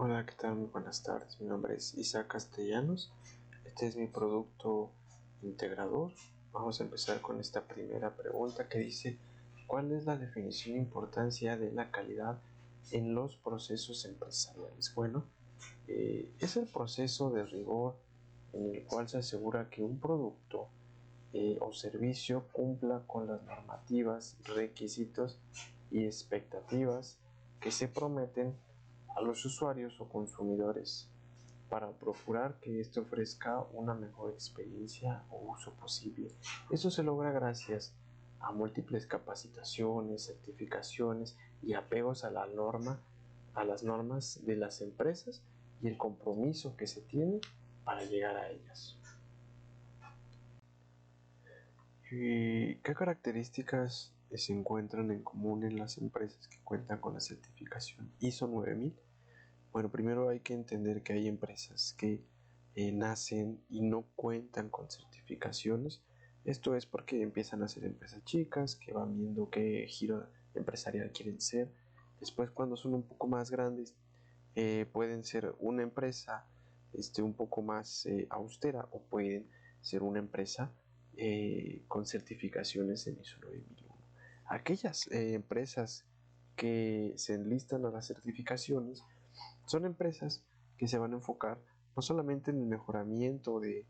Hola, ¿qué tal? Muy buenas tardes. Mi nombre es Isaac Castellanos. Este es mi producto integrador. Vamos a empezar con esta primera pregunta que dice: ¿cuál es la definición e importancia de la calidad en los procesos empresariales? Bueno, es el proceso de rigor en el cual se asegura que un producto o servicio cumpla con las normativas, requisitos y expectativas que se prometen a los usuarios o consumidores para procurar que éste ofrezca una mejor experiencia o uso posible. Eso se logra gracias a múltiples capacitaciones, certificaciones y apegos a las normas de las empresas y el compromiso que se tiene para llegar a ellas. ¿Y qué características se encuentran en común en las empresas que cuentan con la certificación ISO 9000? Bueno, primero hay que entender que hay empresas que nacen y no cuentan con certificaciones. Esto es porque empiezan a ser empresas chicas, que van viendo qué giro empresarial quieren ser. Después, cuando son un poco más grandes, pueden ser una empresa un poco más austera, o pueden ser una empresa con certificaciones en ISO 9001. Aquellas empresas que se enlistan a las certificaciones son empresas que se van a enfocar no solamente en el mejoramiento de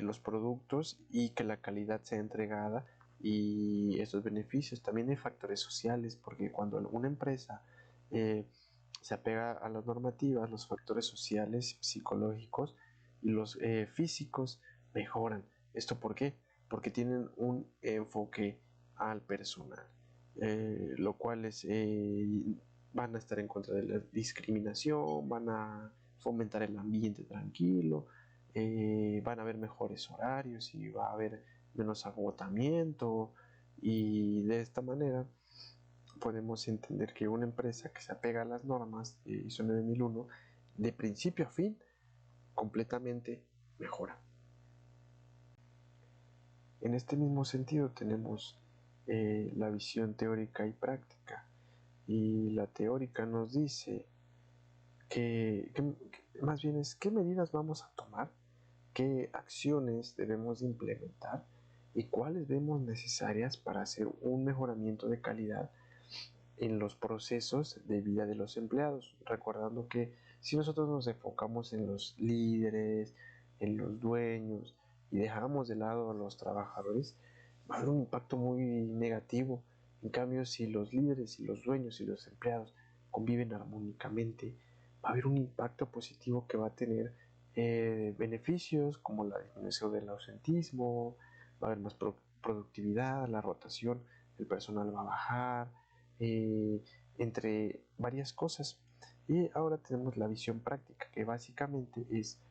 los productos y que la calidad sea entregada y estos beneficios. También hay factores sociales, porque cuando una empresa se apega a las normativas, los factores sociales, psicológicos y los físicos mejoran. ¿Esto por qué? Porque tienen un enfoque al personal, lo cual es van a estar en contra de la discriminación, van a fomentar el ambiente tranquilo, van a haber mejores horarios y va a haber menos agotamiento, y de esta manera podemos entender que una empresa que se apega a las normas de ISO 9001 de principio a fin completamente mejora. En este mismo sentido tenemos la visión teórica y práctica. Y la teórica nos dice que más bien es qué medidas vamos a tomar, qué acciones debemos de implementar y cuáles vemos necesarias para hacer un mejoramiento de calidad en los procesos de vida de los empleados. Recordando que si nosotros nos enfocamos en los líderes, en los dueños, y dejamos de lado a los trabajadores, va a haber un impacto muy negativo. En cambio, si los líderes y los dueños y los empleados conviven armónicamente, va a haber un impacto positivo que va a tener beneficios como la disminución del ausentismo, va a haber más productividad, la rotación del personal va a bajar, entre varias cosas. Y ahora tenemos la visión práctica, que básicamente es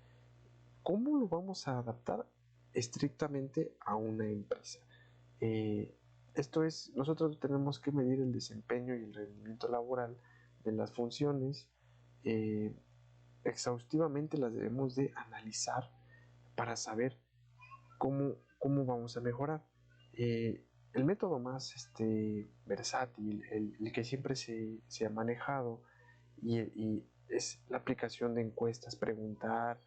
cómo lo vamos a adaptar estrictamente a una empresa. Esto es, nosotros tenemos que medir el desempeño y el rendimiento laboral de las funciones. Exhaustivamente las debemos de analizar para saber cómo vamos a mejorar. El método más versátil, el que siempre se ha manejado, y es la aplicación de encuestas, preguntar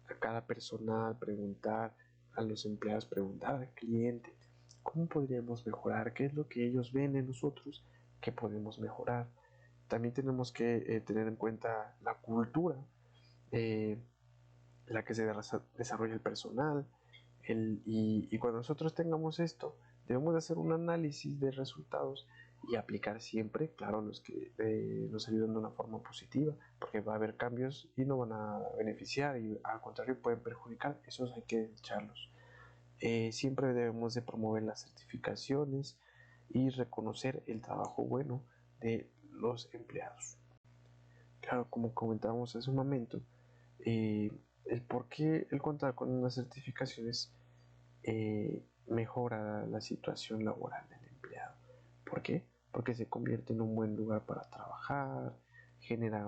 a cada personal, preguntar a los empleados, preguntar al cliente cómo podríamos mejorar, qué es lo que ellos ven en nosotros que podemos mejorar. También tenemos que tener en cuenta la cultura, la que se desarrolla el personal, y cuando nosotros tengamos esto, debemos de hacer un análisis de resultados y aplicar siempre, claro, los que nos ayuden de una forma positiva, porque va a haber cambios y no van a beneficiar y al contrario pueden perjudicar. Esos hay que echarlos. Siempre debemos de promover las certificaciones y reconocer el trabajo bueno de los empleados. Claro, como comentábamos hace un momento, el por qué el contar con unas certificaciones mejora la situación laboral del empleado. ¿Por qué? Porque se convierte en un buen lugar para trabajar, genera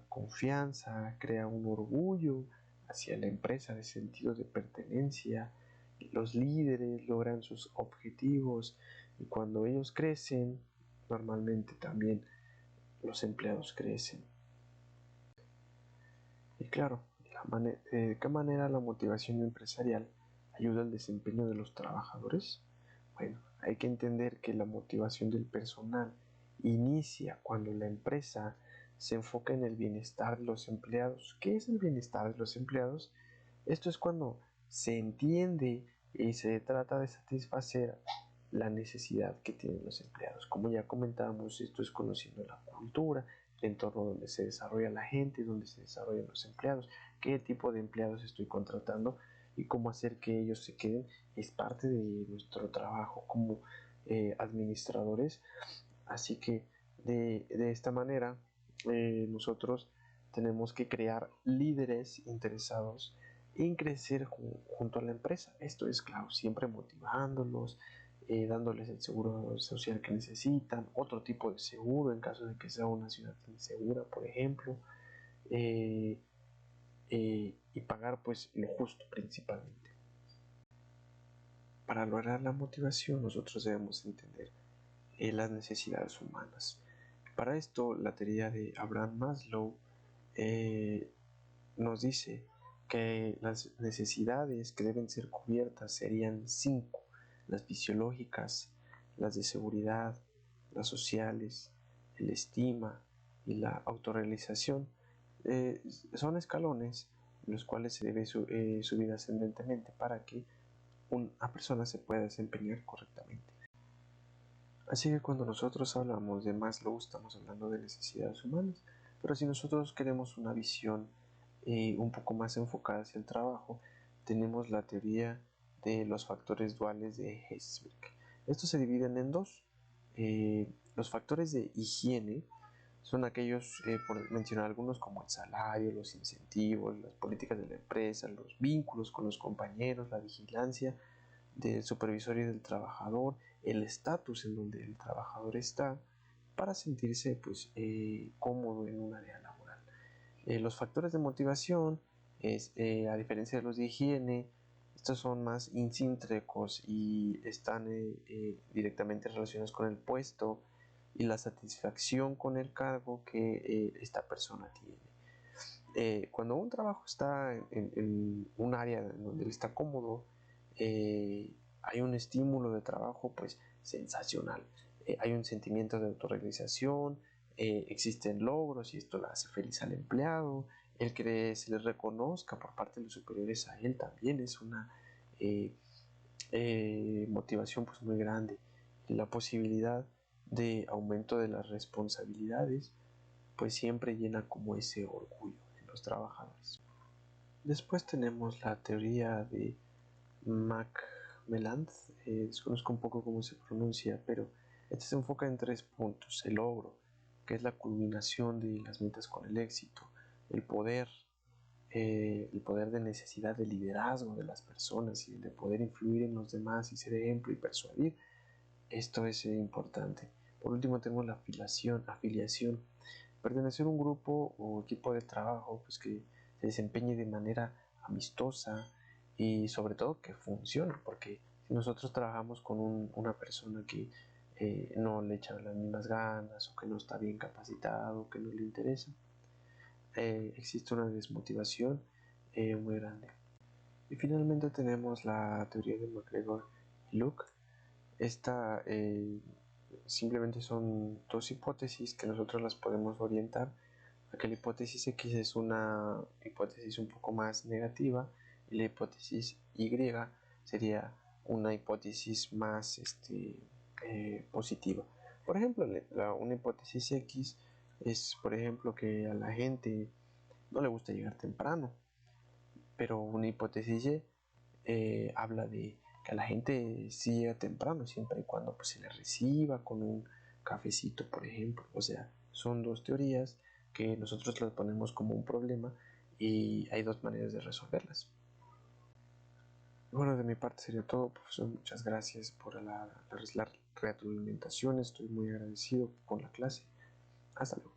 confianza, crea un orgullo hacia la empresa de sentido de pertenencia. Los líderes logran sus objetivos y cuando ellos crecen, normalmente también los empleados crecen. Y claro, ¿de qué manera la motivación empresarial ayuda al desempeño de los trabajadores? Bueno, hay que entender que la motivación del personal inicia cuando la empresa se enfoca en el bienestar de los empleados. ¿Qué es el bienestar de los empleados? Esto es cuando se entiende y se trata de satisfacer la necesidad que tienen los empleados. Como ya comentábamos, esto es conociendo la cultura, el entorno donde se desarrolla la gente, donde se desarrollan los empleados, qué tipo de empleados estoy contratando y cómo hacer que ellos se queden. Es parte de nuestro trabajo como administradores. Así que de esta manera nosotros tenemos que crear líderes interesados en crecer junto a la empresa. Esto es claro, siempre motivándolos, dándoles el seguro social que necesitan, otro tipo de seguro en caso de que sea una ciudad insegura, por ejemplo, eh, y pagar pues lo justo principalmente. Para lograr la motivación nosotros debemos entender las necesidades humanas. Para esto, la teoría de Abraham Maslow eh, nos dice que las necesidades que deben ser cubiertas serían cinco: las fisiológicas, las de seguridad, las sociales, el estima y la autorrealización. Eh, Son escalones en los cuales se debe subir ascendentemente para que una persona se pueda desempeñar correctamente. Así que cuando nosotros hablamos de Maslow estamos hablando de necesidades humanas, pero si nosotros queremos una visión un poco más enfocada hacia el trabajo, tenemos la teoría de los factores duales de Herzberg. Estos se dividen en dos. Los factores de higiene son aquellos, por mencionar algunos, como el salario, los incentivos, las políticas de la empresa, los vínculos con los compañeros, la vigilancia del supervisor y del trabajador, el estatus en donde el trabajador está para sentirse pues cómodo en un área laboral. Los factores de motivación, a diferencia de los de higiene, estos son más intrínsecos y están directamente relacionados con el puesto y la satisfacción con el cargo que esta persona tiene. Cuando un trabajo está en un área en donde él está cómodo, hay un estímulo de trabajo pues sensacional. Hay un sentimiento de autorrealización, existen logros y esto le hace feliz al empleado. El que se le reconozca por parte de los superiores a él también es una eh, motivación pues muy grande. La posibilidad de aumento de las responsabilidades pues siempre llena como ese orgullo en los trabajadores. Después tenemos la teoría de Macmillan, desconozco un poco cómo se pronuncia, pero este se enfoca en tres puntos: el logro, que es la culminación de las metas con el éxito; el poder de necesidad de liderazgo de las personas y de poder influir en los demás y ser ejemplo y persuadir. Esto es importante. Por último tenemos la afiliación, pertenecer a un grupo o equipo de trabajo pues que se desempeñe de manera amistosa y sobre todo que funcione, porque si nosotros trabajamos con una persona que no le echa las mismas ganas o que no está bien capacitado, que no le interesa, existe una desmotivación muy grande. Y finalmente tenemos la teoría de McGregor y Luke. Esta simplemente son dos hipótesis que nosotros las podemos orientar a que la hipótesis X es una hipótesis un poco más negativa y la hipótesis Y sería una hipótesis más positiva. Por ejemplo, una hipótesis X es, por ejemplo, que a la gente no le gusta llegar temprano, pero una hipótesis Y habla de que a la gente sí llega temprano siempre y cuando pues, se le reciba con un cafecito, por ejemplo. O sea, son dos teorías que nosotros las ponemos como un problema y hay dos maneras de resolverlas. Bueno, de mi parte sería todo, profesor. Muchas gracias por la retroalimentación. Estoy muy agradecido con la clase. Hasta luego.